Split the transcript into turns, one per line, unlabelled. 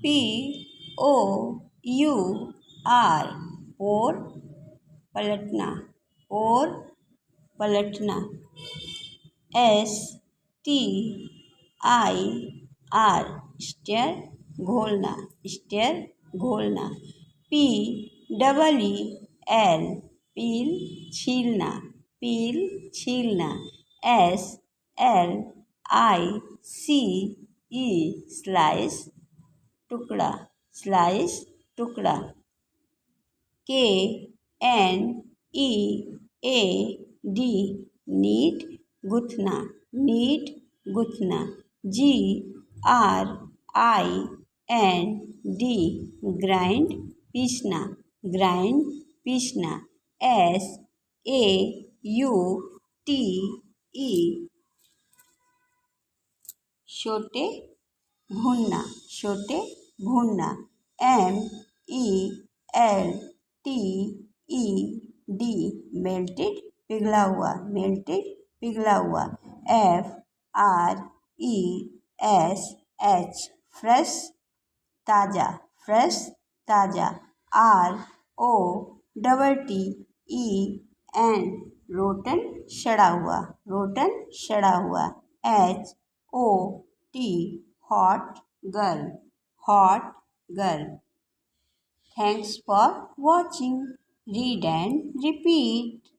POUR पोर पलटना, pour पलटना। STIR stir घोलना, स्टेयर घोलना। PEEL पील छीलना, पील छीलना। SLICE स्लाइस टुकड़ा, स्लाइस टुकड़ा। KNEAD नीट गुथना, नीट गुथना। GRIND ग्राइंड पीसना, ग्राइंड पीसना। SAUTE छोटे भूनना, छोटे भूनना। MELTED मेल्टेड पिघला हुआ, मेल्टेड पिघला हुआ। FRESH फ्रेश ताज़ा, फ्रेश ताज़ा। ROTTEN रोटन सड़ा हुआ, रोटन सड़ा हुआ। HOT hot girl, hot girl. Thanks for watching. Read and repeat.